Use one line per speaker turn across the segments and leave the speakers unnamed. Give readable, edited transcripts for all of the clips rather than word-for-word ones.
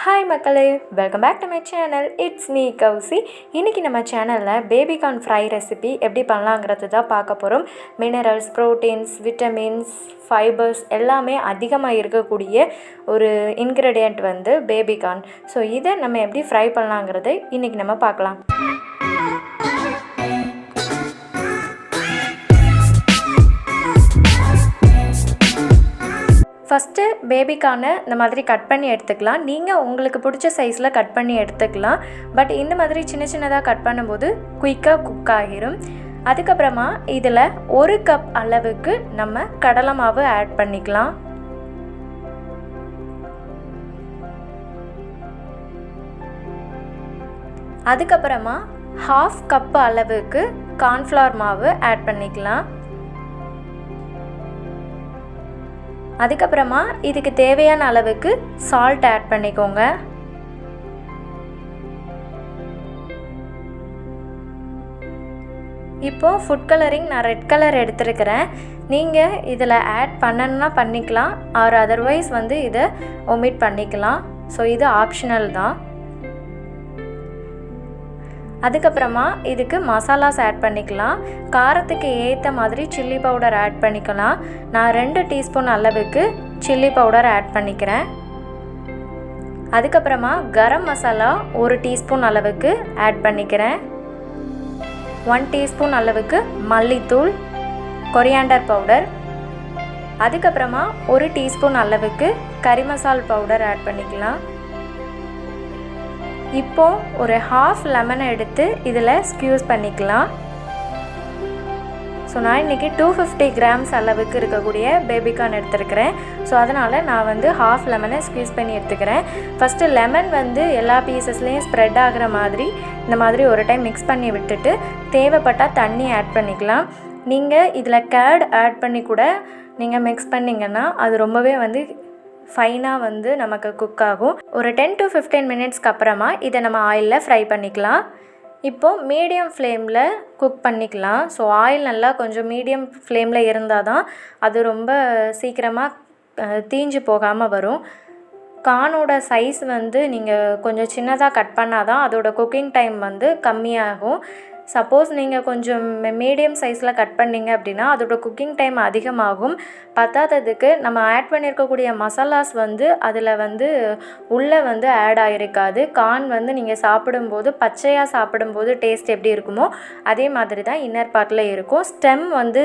Hi மக்களே, welcome back to my channel. It's me Kousi. இன்றைக்கி நம்ம சேனலில் பேபிகார்ன் ஃப்ரை ரெசிபி எப்படி பண்ணலாங்கிறது தான் பார்க்க போகிறோம். மினரல்ஸ், ப்ரோட்டீன்ஸ், விட்டமின்ஸ், ஃபைபர்ஸ் எல்லாமே அதிகமாக இருக்கக்கூடிய ஒரு இன்க்ரீடியண்ட் வந்து பேபிகார்ன். ஸோ இதை நம்ம எப்படி ஃப்ரை பண்ணலாங்கிறது இன்றைக்கி நம்ம பார்க்கலாம். ஃபஸ்ட்டு பேபிக்கார்னை இந்த மாதிரி கட் பண்ணி எடுத்துக்கலாம். நீங்கள் உங்களுக்கு பிடிச்ச சைஸில் கட் பண்ணி எடுத்துக்கலாம். பட் இந்த மாதிரி சின்ன சின்னதாக கட் பண்ணும்போது குயிக்காக குக் ஆகிரும். அதுக்கப்புறமா இதில் 1 கப் அளவுக்கு நம்ம கடலை மாவு ஆட் பண்ணிக்கலாம். அதுக்கப்புறமா 1/2 கப் அளவுக்கு கார்ன்ஃப்ளவர் மாவு ஆட் பண்ணிக்கலாம். அதுக்கப்புறமா இதுக்கு தேவையான அளவுக்கு சால்ட் ஆட் பண்ணிக்கோங்க. இப்போது ஃபுட் கலரிங் நான் ரெட் கலர் எடுத்துருக்கிறேன். நீங்கள் இதில் ஆட் பண்ணணுன்னா பண்ணிக்கலாம், ஆர் அதர்வைஸ் வந்து இதை ஒமிட் பண்ணிக்கலாம். ஸோ இது ஆப்ஷனல் தான். அதுக்கப்புறமா இதுக்கு மசாலாஸ் ஆட் பண்ணிக்கலாம். காரத்துக்கு ஏற்ற மாதிரி சில்லி பவுடர் ஆட் பண்ணிக்கலாம். நான் 2 டீஸ்பூன் அளவுக்கு சில்லி பவுடர் ஆட் பண்ணிக்கிறேன். அதுக்கப்புறமா கரம் மசாலா 1 டீஸ்பூன் அளவுக்கு ஆட் பண்ணிக்கிறேன். 1 டீஸ்பூன் அளவுக்கு மல்லித்தூள், கொரியாண்டர் பவுடர். அதுக்கப்புறமா 1 டீஸ்பூன் அளவுக்கு கறி மசால் பவுடர் ஆட் பண்ணிக்கலாம். இப்போது ஒரு 1/2 லெமனை எடுத்து இதில் ஸ்க்யூஸ் பண்ணிக்கலாம். ஸோ நான் இன்றைக்கி 250 கிராம்ஸ் அளவுக்கு இருக்கக்கூடிய பேபிகார்ன் எடுத்துருக்கிறேன். ஸோ அதனால் நான் வந்து 1/2 லெமனை ஸ்க்யூஸ் பண்ணி எடுத்துக்கிறேன். ஃபஸ்ட்டு லெமன் வந்து எல்லா பீசஸ்லேயும் ஸ்ப்ரெட் ஆகிற மாதிரி இந்த மாதிரி ஒரு டைம் மிக்ஸ் பண்ணி விட்டுட்டு தேவைப்பட்டால் தண்ணி ஆட் பண்ணிக்கலாம். நீங்கள் இதில் கர்ட் ஆட் பண்ணி கூட நீங்கள் மிக்ஸ் பண்ணிங்கன்னா அது ரொம்பவே வந்து ஃபைனாக வந்து நமக்கு குக் ஆகும். ஒரு 10 to 15 மினிட்ஸ்க்கு அப்புறமா இதை நம்ம ஆயிலில் ஃப்ரை பண்ணிக்கலாம். இப்போது மீடியம் ஃப்ளேமில் குக் பண்ணிக்கலாம். ஸோ ஆயில் நல்லா கொஞ்சம் மீடியம் ஃப்ளேமில் இருந்தால் தான் அது ரொம்ப சீக்கிரமாக தீஞ்சு போகாமல் வரும். கார்னோட சைஸ் வந்து நீங்கள் கொஞ்சம் சின்னதாக கட் பண்ணால் தான் அதோட குக்கிங் டைம் வந்து கம்மியாகும். சப்போஸ் நீங்கள் கொஞ்சம் மீடியம் சைஸில் கட் பண்ணிங்க அப்படின்னா அதோட குக்கிங் டைம் அதிகமாகும். பத்தாததுக்கு நம்ம ஆட் பண்ணியிருக்கக்கூடிய மசாலாஸ் வந்து அதில் வந்து உள்ளே வந்து ஆட் ஆகிருக்காது. கார்ன் வந்து நீங்கள் சாப்பிடும்போது பச்சையாக சாப்பிடும்போது டேஸ்ட் எப்படி இருக்குமோ அதே மாதிரி தான் இன்னர் பார்ட்டில் இருக்கும். ஸ்டெம் வந்து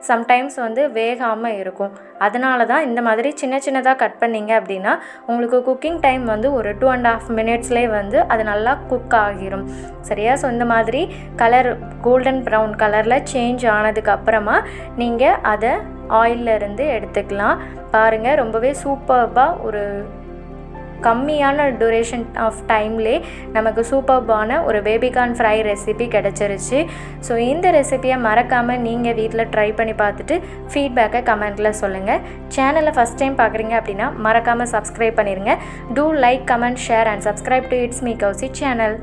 சம்டைம்ஸ் வந்து வேகாமல் இருக்கும். அதனால தான் இந்த மாதிரி சின்ன சின்னதாக கட் பண்ணிங்க அப்படின்னா உங்களுக்கு குக்கிங் டைம் வந்து ஒரு 2.5 மினிட்ஸ்லேயே வந்து அது நல்லா குக் ஆகிரும். சரியா? ஸோ இந்த மாதிரி கலர் கோல்டன் ப்ரௌன் கலரில் சேஞ்ச் ஆனதுக்கப்புறமா நீங்கள் அதை ஆயிலில் இருந்து எடுத்துக்கலாம். பாருங்கள், ரொம்பவே சூப்பர்பாக ஒரு கம்மியான டூரேஷன் ஆஃப் டைம்லே நமக்கு சூப்பர்பான ஒரு பேபிகார்ன் ஃப்ரை ரெசிபி கிடச்சிருச்சு. ஸோ இந்த ரெசிபியை மறக்காமல் நீங்கள் வீட்டில் ட்ரை பண்ணி பார்த்துட்டு ஃபீட்பேக்கை கமெண்ட்டில் சொல்லுங்கள். சேனலை ஃபஸ்ட் டைம் பார்க்குறீங்க அப்படின்னா மறக்காமல் சப்ஸ்கிரைப் பண்ணிடுங்க. Do like, comment, share and subscribe to it's me Kousi channel.